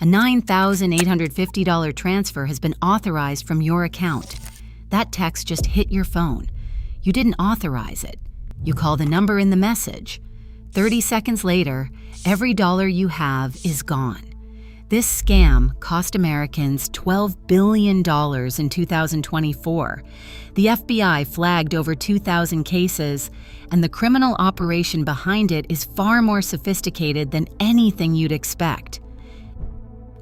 A $9,850 transfer has been authorized from your account. That text just hit your phone. You didn't authorize it. You call the number in the message. 30 seconds later, every dollar you have is gone. This scam cost Americans $12 billion in 2024. The FBI flagged over 2,000 cases, and the criminal operation behind it is far more sophisticated than anything you'd expect.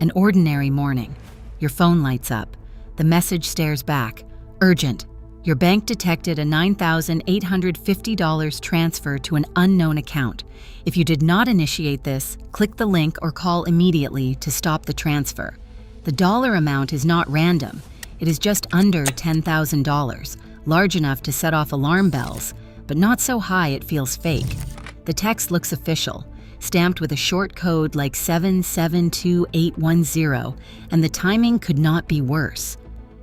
An ordinary morning. Your phone lights up. The message stares back. Urgent. Your bank detected a $9,850 transfer to an unknown account. If you did not initiate this, click the link or call immediately to stop the transfer. The dollar amount is not random. It is just under $10,000, large enough to set off alarm bells, but not so high it feels fake. The text looks official, stamped with a short code like 772810, and the timing could not be worse.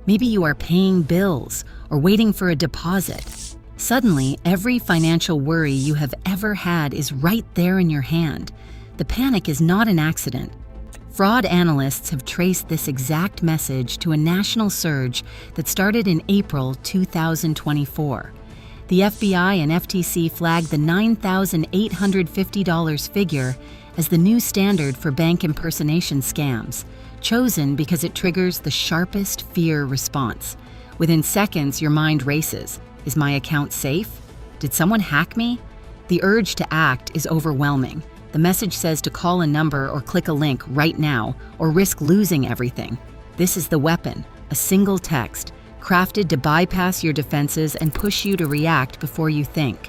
Maybe you are paying bills or waiting for a deposit. Suddenly, every financial worry you have ever had is right there in your hand. The panic is not an accident. Fraud analysts have traced this exact message to a national surge that started in April 2024. The FBI and FTC flagged the $9,850 figure as the new standard for bank impersonation scams, chosen because it triggers the sharpest fear response. Within seconds, your mind races. Is my account safe? Did someone hack me? The urge to act is overwhelming. The message says to call a number or click a link right now, or risk losing everything. This is the weapon, a single text, crafted to bypass your defenses and push you to react before you think.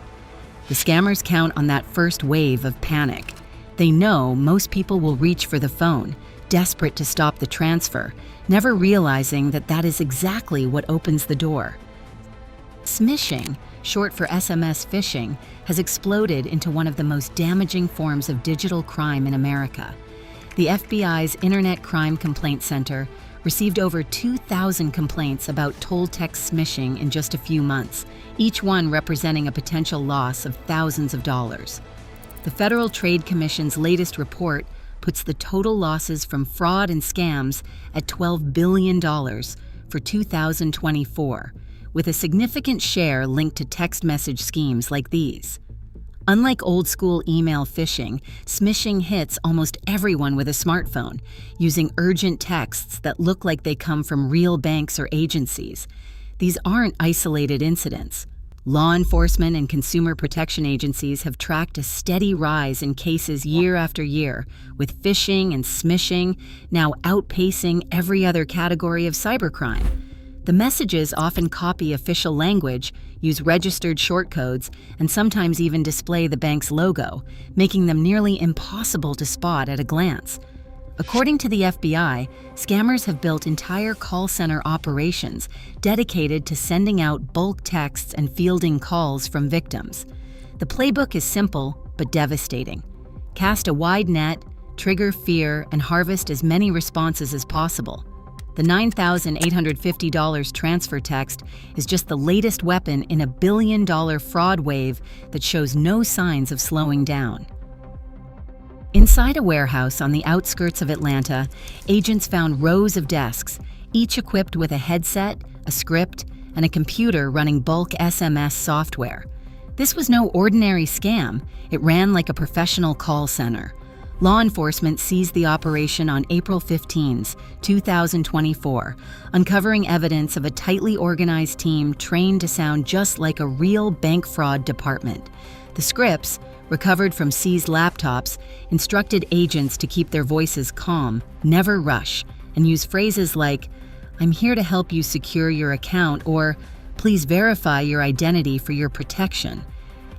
The scammers count on that first wave of panic. They know most people will reach for the phone, desperate to stop the transfer, never realizing that that is exactly what opens the door. Smishing, short for SMS phishing, has exploded into one of the most damaging forms of digital crime in America. The FBI's Internet Crime Complaint Center received over 2,000 complaints about toll text smishing in just a few months, each one representing a potential loss of thousands of dollars. The Federal Trade Commission's latest report puts the total losses from fraud and scams at $12 billion for 2024, with a significant share linked to text message schemes like these. Unlike old-school email phishing, smishing hits almost everyone with a smartphone, using urgent texts that look like they come from real banks or agencies. These aren't isolated incidents. Law enforcement and consumer protection agencies have tracked a steady rise in cases year after year, with phishing and smishing now outpacing every other category of cybercrime. The messages often copy official language, use registered shortcodes, and sometimes even display the bank's logo, making them nearly impossible to spot at a glance. According to the FBI, scammers have built entire call center operations dedicated to sending out bulk texts and fielding calls from victims. The playbook is simple but devastating. Cast a wide net, trigger fear, and harvest as many responses as possible. The $9,850 transfer text is just the latest weapon in a billion-dollar fraud wave that shows no signs of slowing down. Inside a warehouse on the outskirts of Atlanta, agents found rows of desks, each equipped with a headset, a script, and a computer running bulk SMS software. This was no ordinary scam. It ran like a professional call center. Law enforcement seized the operation on April 15, 2024, uncovering evidence of a tightly organized team trained to sound just like a real bank fraud department. The scripts, recovered from seized laptops, instructed agents to keep their voices calm, never rush, and use phrases like, "I'm here to help you secure your account," or "Please verify your identity for your protection."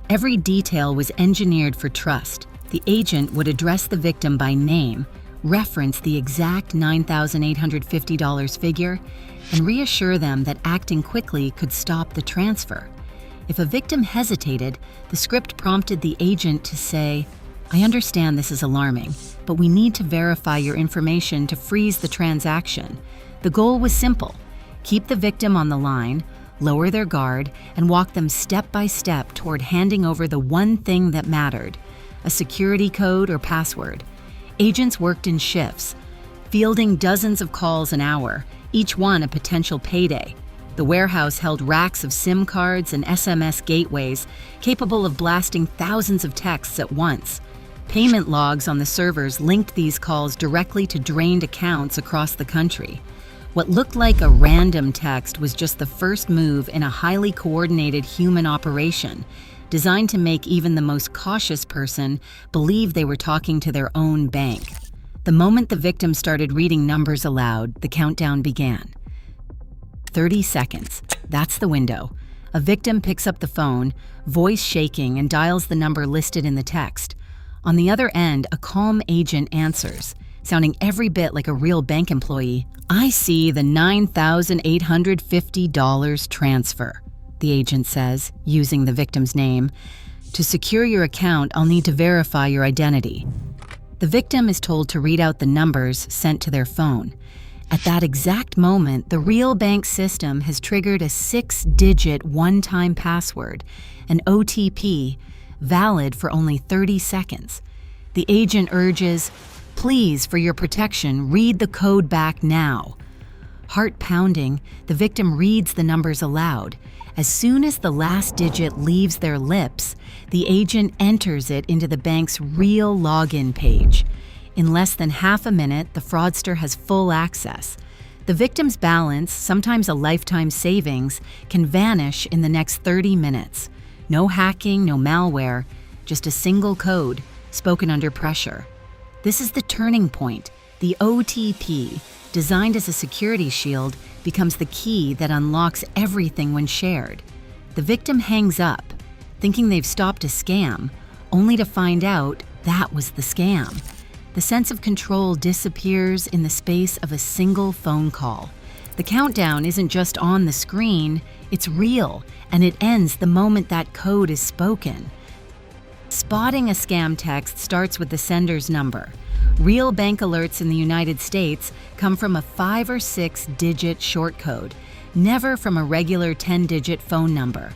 Every detail was engineered for trust. The agent would address the victim by name, reference the exact $9,850 figure, and reassure them that acting quickly could stop the transfer. If a victim hesitated, the script prompted the agent to say, "I understand this is alarming, but we need to verify your information to freeze the transaction." The goal was simple: keep the victim on the line, lower their guard, and walk them step by step toward handing over the one thing that mattered: a security code or password. Agents worked in shifts. fielding dozens of calls an hour, each one a potential payday. The warehouse held racks of SIM cards and SMS gateways capable of blasting thousands of texts at once. Payment logs on the servers linked these calls directly to drained accounts across the country. What looked like a random text was just the first move in a highly coordinated human operation, designed to make even the most cautious person believe they were talking to their own bank. The moment the victim started reading numbers aloud, the countdown began. 30 seconds. That's the window. A victim picks up the phone, voice shaking, and dials the number listed in the text. On the other end, a calm agent answers, sounding every bit like a real bank employee. "I see the $9,850 transfer," the agent says, using the victim's name. "To secure your account, I'll need to verify your identity." The victim is told to read out the numbers sent to their phone. At that exact moment, the real bank system has triggered a 6-digit one-time password, an OTP, valid for only 30 seconds. The agent urges, "Please, for your protection, read the code back now." Heart pounding, the victim reads the numbers aloud. As soon as the last digit leaves their lips, the agent enters it into the bank's real login page. In less than half a minute, the fraudster has full access. The victim's balance, sometimes a lifetime savings, can vanish in the next 30 minutes. No hacking, no malware, just a single code, spoken under pressure. This is the turning point. The OTP, designed as a security shield, becomes the key that unlocks everything when shared. The victim hangs up, thinking they've stopped a scam, only to find out that was the scam. The sense of control disappears in the space of a single phone call. The countdown isn't just on the screen, it's real, and it ends the moment that code is spoken. Spotting a scam text starts with the sender's number. Real bank alerts in the United States come from a 5 or 6-digit short code, never from a regular 10-digit phone number.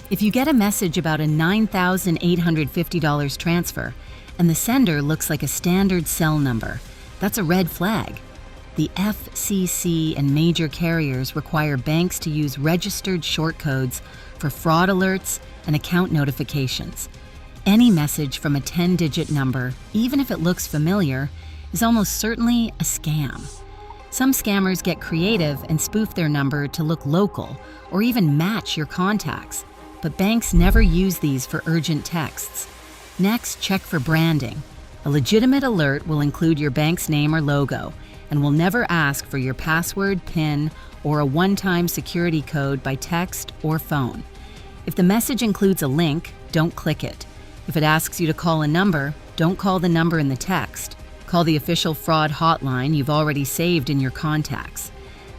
If you get a message about a $9,850 transfer, and the sender looks like a standard cell number, that's a red flag. The FCC and major carriers require banks to use registered short codes for fraud alerts and account notifications. Any message from a 10-digit number, even if it looks familiar, is almost certainly a scam. Some scammers get creative and spoof their number to look local or even match your contacts, but banks never use these for urgent texts. Next, check for branding. A legitimate alert will include your bank's name or logo and will never ask for your password, PIN, or a one-time security code by text or phone. If the message includes a link, don't click it. If it asks you to call a number, don't call the number in the text. Call the official fraud hotline you've already saved in your contacts.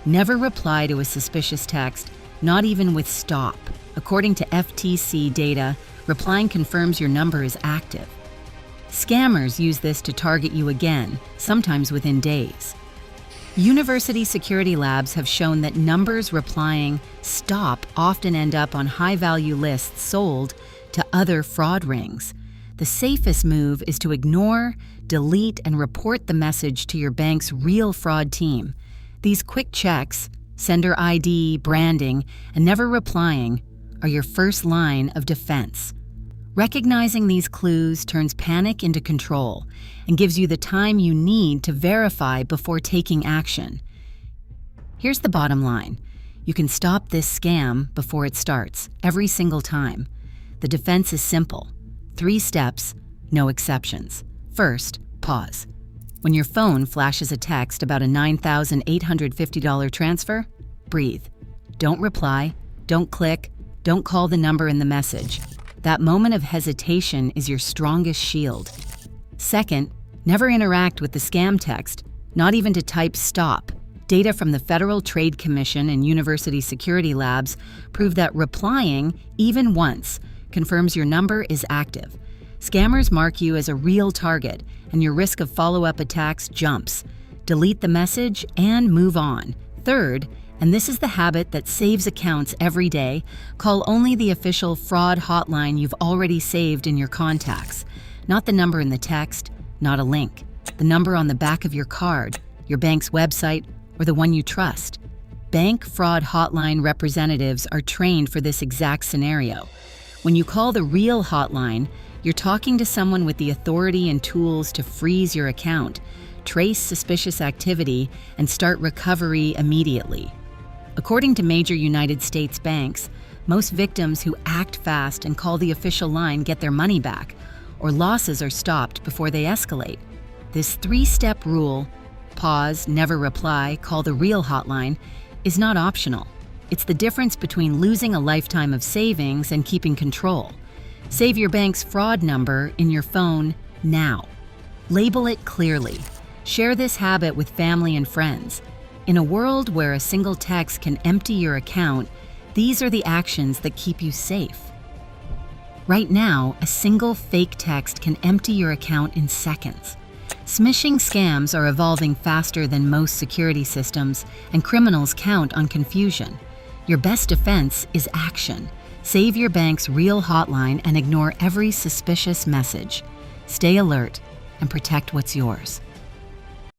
Never reply to a suspicious text, not even with stop. According to FTC data, replying confirms your number is active. Scammers use this to target you again, sometimes within days. University security labs have shown that numbers replying "stop" often end up on high-value lists sold to other fraud rings. The safest move is to ignore, delete, and report the message to your bank's real fraud team. These quick checks, sender ID, branding, and never replying are your first line of defense. Recognizing these clues turns panic into control and gives you the time you need to verify before taking action. Here's the bottom line. You can stop this scam before it starts, every single time. The defense is simple. 3 steps, no exceptions. First, pause. When your phone flashes a text about a $9,850 transfer, breathe. Don't reply, don't click, don't call the number in the message. That moment of hesitation is your strongest shield. Second, never interact with the scam text, not even to type stop. Data from the Federal Trade Commission and University Security Labs prove that replying, even once, confirms your number is active. Scammers mark you as a real target, and your risk of follow-up attacks jumps. Delete the message and move on. Third, and this is the habit that saves accounts every day, call only the official fraud hotline you've already saved in your contacts. Not the number in the text, not a link. The number on the back of your card. your bank's website, or the one you trust. Bank fraud hotline representatives are trained for this exact scenario. When you call the real hotline, you're talking to someone with the authority and tools to freeze your account, trace suspicious activity, and start recovery immediately. According to major United States banks, most victims who act fast and call the official line get their money back, or losses are stopped before they escalate. This three-step rule, pause, never reply, call the real hotline, is not optional. It's the difference between losing a lifetime of savings and keeping control. Save your bank's fraud number in your phone now. Label it clearly. Share this habit with family and friends. In a world where a single text can empty your account, these are the actions that keep you safe. Right now, a single fake text can empty your account in seconds. Smishing scams are evolving faster than most security systems, and criminals count on confusion. Your best defense is action. Save your bank's real hotline and ignore every suspicious message. Stay alert and protect what's yours.